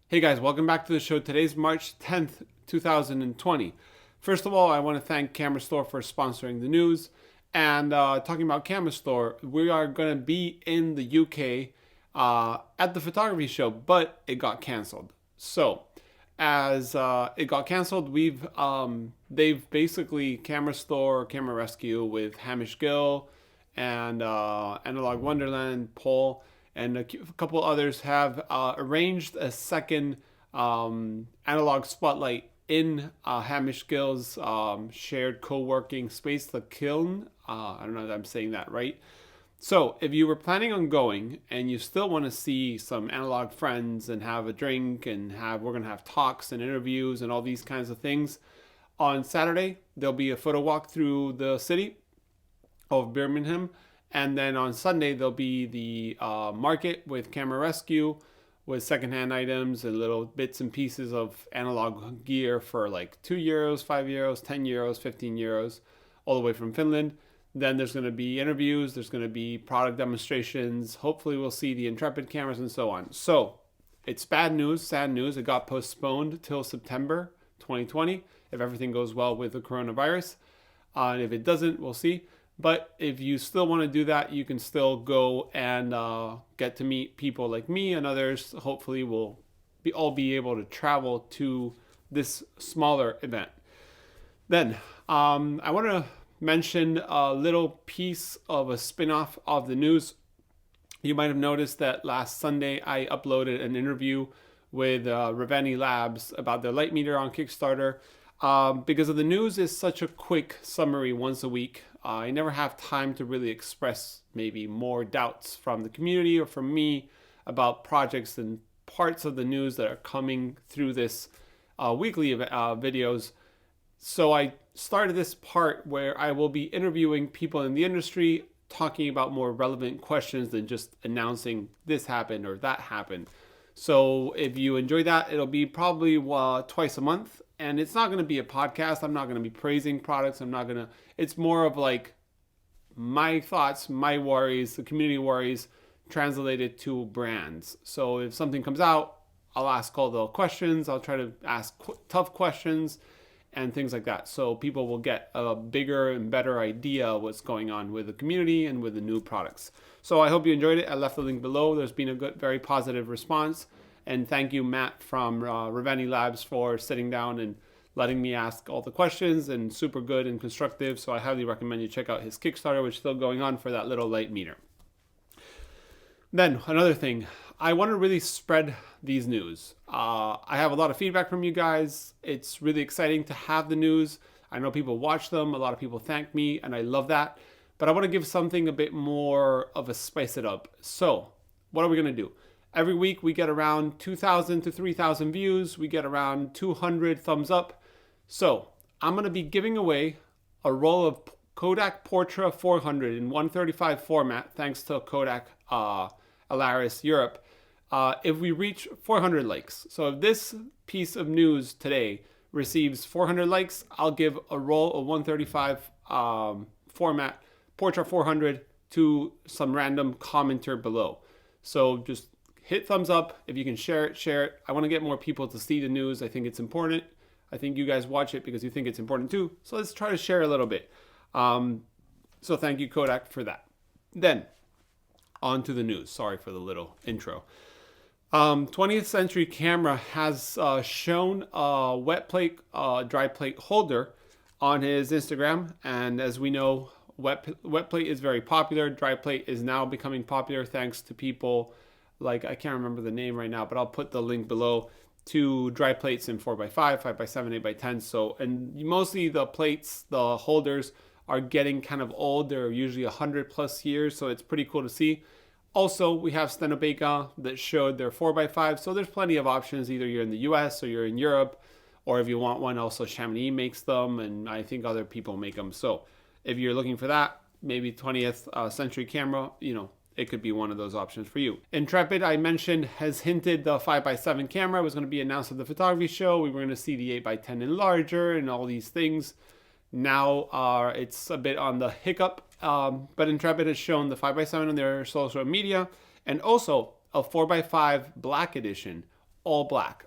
Hey guys, welcome back to the show. Today's March 10th, 2020. First of all, I want to thank Camera Store for sponsoring the news. And talking about Camera Store, we are going to be in the UK at the photography show, but it got canceled. So, as it got canceled, they've basically Camera Store, Camera Rescue with Hamish Gill and Analog Wonderland, Paul, and a couple others have arranged a second analog spotlight in Hamish Gill's shared co-working space, the Kiln. I don't know if I'm saying that right. So if you were planning on going and you still want to see some analog friends and have a drink and we're going to have talks and interviews and all these kinds of things, on Saturday there'll be a photo walk through the city of Birmingham. And then on Sunday, there'll be the market with Camera Rescue with secondhand items and little bits and pieces of analog gear for like €2, €5, €10, €15, all the way from Finland. Then there's going to be interviews, there's going to be product demonstrations. Hopefully we'll see the Intrepid cameras and so on. So it's bad news, sad news. It got postponed till September 2020 if everything goes well with the coronavirus. And if it doesn't, we'll see. But if you still want to do that, you can still go and get to meet people like me and others. Hopefully we'll all be able to travel to this smaller event. Then I want to mention a little piece of a spin-off of the news. You might have noticed that last Sunday I uploaded an interview with Rezivot Labs about their light meter on Kickstarter. Because of the news is such a quick summary once a week, I never have time to really express maybe more doubts from the community or from me about projects and parts of the news that are coming through this weekly videos. So I started this part where I will be interviewing people in the industry, talking about more relevant questions than just announcing this happened or that happened. So if you enjoy that, it'll be probably twice a month. And it's not going to be a podcast. I'm not going to be praising products. It's more of like my thoughts, my worries, the community worries translated to brands. So if something comes out, I'll ask all the questions. I'll try to ask tough questions and things like that. So people will get a bigger and better idea of what's going on with the community and with the new products. So I hope you enjoyed it. I left the link below. There's been a good, very positive response. And thank you, Matt from Rezivot Labs, for sitting down and letting me ask all the questions, and super good and constructive. So I highly recommend you check out his Kickstarter, which is still going on for that little light meter. Then another thing, I want to really spread these news. I have a lot of feedback from you guys. It's really exciting to have the news. I know people watch them. A lot of people thank me, and I love that. But I want to give something a bit more of a spice it up. So what are we going to do? Every week we get around 2,000 to 3,000 views. We get around 200 thumbs up. So I'm going to be giving away a roll of Kodak Portra 400 in 135 format, thanks to Kodak Alaris Europe, if we reach 400 likes. So if this piece of news today receives 400 likes, I'll give a roll of 135 format Portra 400 to some random commenter below. So just hit thumbs up. If you can share it. I want to get more people to see the news. I think it's important. I think you guys watch it because you think it's important too. So let's try to share a little bit. So thank you, Kodak, for that. Then on to the news. Sorry for the little intro. 20th Century Camera has shown a Wetplate, dry plate holder on his Instagram. And as we know, Wetplate is very popular. Dry plate is now becoming popular thanks to people like, I can't remember the name right now, but I'll put the link below, to dry plates in 4x5, 5x7, 8x10. So, and mostly the plates, the holders are getting kind of old. They're usually 100 plus years. So it's pretty cool to see. Also, we have Stenopeika that showed their 4x5. So there's plenty of options. Either you're in the US or you're in Europe, or if you want one, also Chamonix makes them. And I think other people make them. So if you're looking for that, maybe 20th Century Camera, it could be one of those options for you. Intrepid, I mentioned, has hinted the 5x7 camera was going to be announced at the photography show. We were going to see the 8x10 and larger and all these things. Now it's a bit on the hiccup, but Intrepid has shown the 5x7 on their social media, and also a 4x5 black edition all black,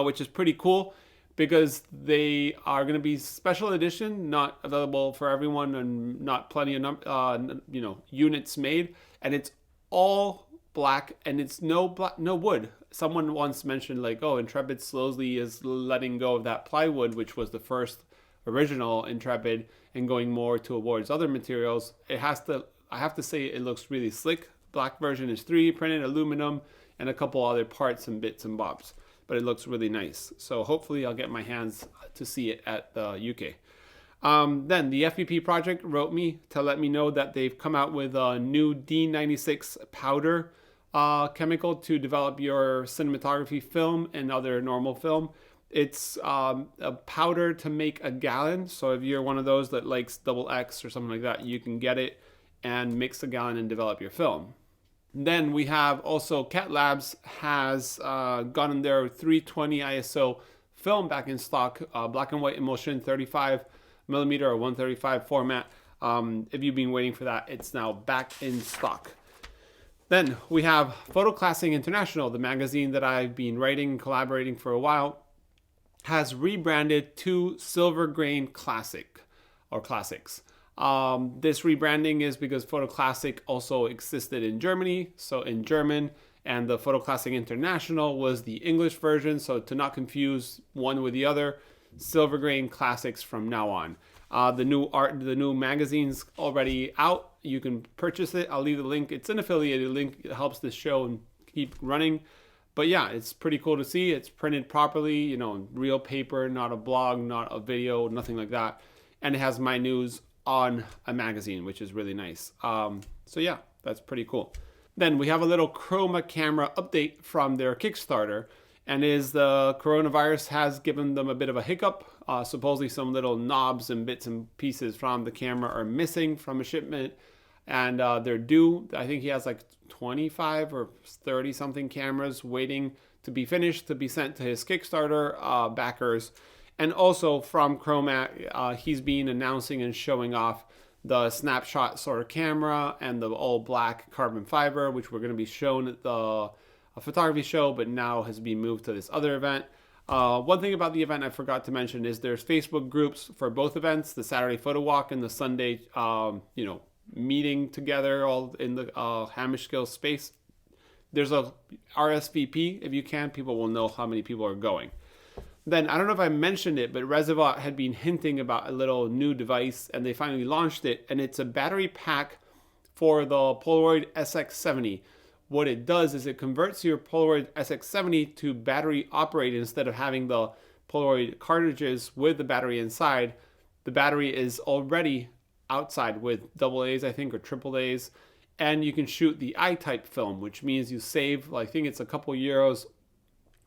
which is pretty cool because they are going to be special edition, not available for everyone, and not plenty of units made, and it's all black, and it's no wood. Someone once mentioned like, oh, Intrepid slowly is letting go of that plywood, which was the first original Intrepid, and going more towards other materials. I have to say it looks really slick. Black version is 3D printed aluminum and a couple other parts and bits and bobs, but it looks really nice. So hopefully I'll get my hands to see it at the UK. Then the FPP Project wrote me to let me know that they've come out with a new D96 powder chemical to develop your cinematography film and other normal film. It's a powder to make a gallon. So if you're one of those that likes XX or something like that, you can get it and mix a gallon and develop your film. Then we have also Catlabs has gotten their 320 ISO film back in stock, black and white emulsion, 35mm or 135 format. If you've been waiting for that, it's now back in stock. Then we have Photoklassik International, the magazine that I've been writing and collaborating for a while, has rebranded to Silvergrain Classic or Classics. This rebranding is because Photoklassik also existed in Germany, so in German, and the Photoklassik International was the English version, so to not confuse one with the other, Silvergrain Classics from now on. The new magazine's already out. You can purchase it. I'll leave the link. It's an affiliated link. It helps this show and keep running. But yeah, it's pretty cool to see. It's printed properly, real paper, not a blog, not a video, nothing like that. And it has my news on a magazine, which is really nice. So yeah, that's pretty cool. Then we have a little Chroma Camera update from their Kickstarter, and the coronavirus has given them a bit of a hiccup. Supposedly some little knobs and bits and pieces from the camera are missing from a shipment, and they're due. I think he has like 25 or 30 something cameras waiting to be finished to be sent to his Kickstarter backers. And also from Chroma, he's been announcing and showing off the snapshot sort of camera and the all black carbon fiber, which we're going to be shown at the photography show, but now has been moved to this other event. One thing about the event I forgot to mention is there's Facebook groups for both events, the Saturday photo walk and the Sunday, meeting together all in the Hamish Skills space. There's a RSVP. If you can, people will know how many people are going. Then, I don't know if I mentioned it, but Rezivot had been hinting about a little new device, and they finally launched it, and it's a battery pack for the Polaroid SX70. What it does is it converts your Polaroid SX70 to battery operated instead of having the Polaroid cartridges with the battery inside. The battery is already outside with AA's, I think, or AAA's, and you can shoot the I-type film, which means you save, I think it's a couple euros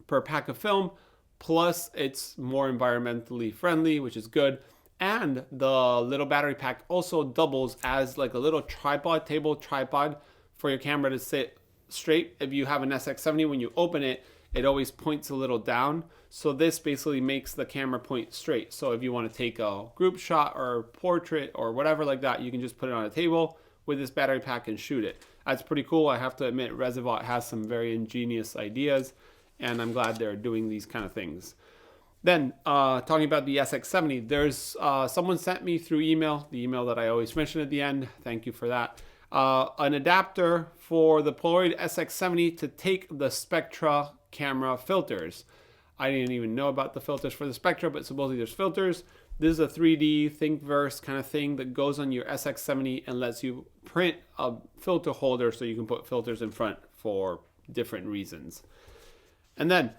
per pack of film, plus it's more environmentally friendly, which is good. And the little battery pack also doubles as like a little table tripod for your camera to sit straight. If you have an SX70, when you open it, it always points a little down. So this basically makes the camera point straight. So if you want to take a group shot or portrait or whatever like that, you can just put it on a table with this battery pack and shoot it. That's pretty cool. I have to admit, Rezivot has some very ingenious ideas, and I'm glad they're doing these kind of things. Then, talking about the SX70, there's someone sent me through email, the email that I always mention at the end. Thank you for that. An adapter for the Polaroid SX70 to take the Spectra camera filters. I didn't even know about the filters for the Spectra, but supposedly there's filters. This is a 3D Thingiverse kind of thing that goes on your SX70 and lets you print a filter holder so you can put filters in front for different reasons. And then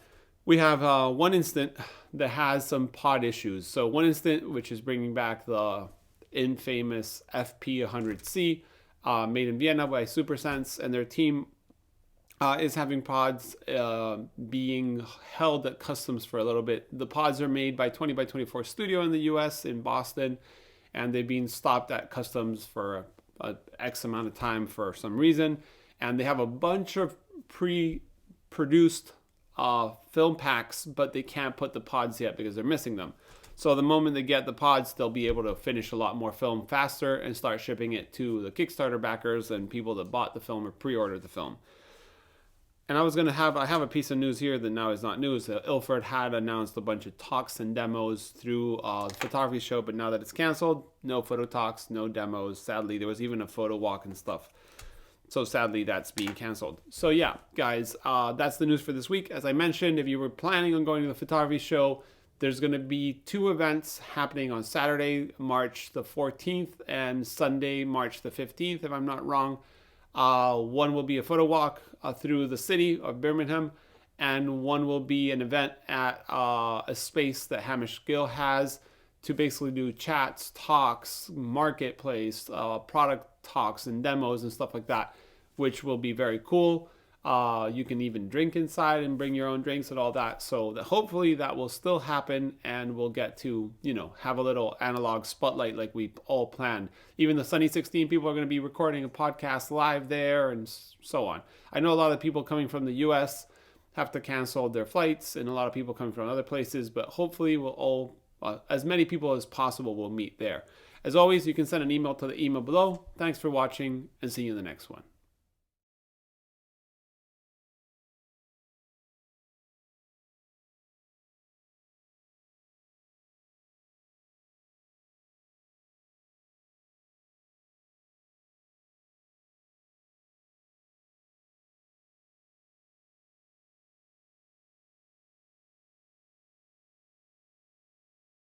we have one instant that has some pod issues. So one instant, which is bringing back the infamous FP100C, made in Vienna by Supersense, and their team is having pods being held at customs for a little bit. The pods are made by 20 by 24 Studio in the US in Boston, and they've been stopped at customs for a X amount of time for some reason. And they have a bunch of pre-produced film packs, but they can't put the pods yet because they're missing them. So the moment they get the pods, they'll be able to finish a lot more film faster and start shipping it to the Kickstarter backers and people that bought the film or pre-ordered the film. And I have a piece of news here that now is not news. Ilford had announced a bunch of talks and demos through the photography show, but now that it's canceled, no photo talks, no demos. Sadly, there was even a photo walk and stuff. So sadly, that's being canceled. So yeah, guys, that's the news for this week. As I mentioned, if you were planning on going to the photography show, there's going to be 2 events happening on Saturday, March the 14th, and Sunday, March the 15th, if I'm not wrong. One will be a photo walk through the city of Birmingham, and one will be an event at a space that Hamish Gill has to basically do chats, talks, marketplace, product talks and demos and stuff like that, which will be very cool. You can even drink inside and bring your own drinks and all that. So hopefully that will still happen, and we'll get to, have a little analog spotlight like we all planned. Even the Sunny 16 people are going to be recording a podcast live there and so on. I know a lot of people coming from the US have to cancel their flights, and a lot of people coming from other places, but hopefully we'll all, as many people as possible will meet there. As always, you can send an email to the email below. Thanks for watching, and see you in the next one.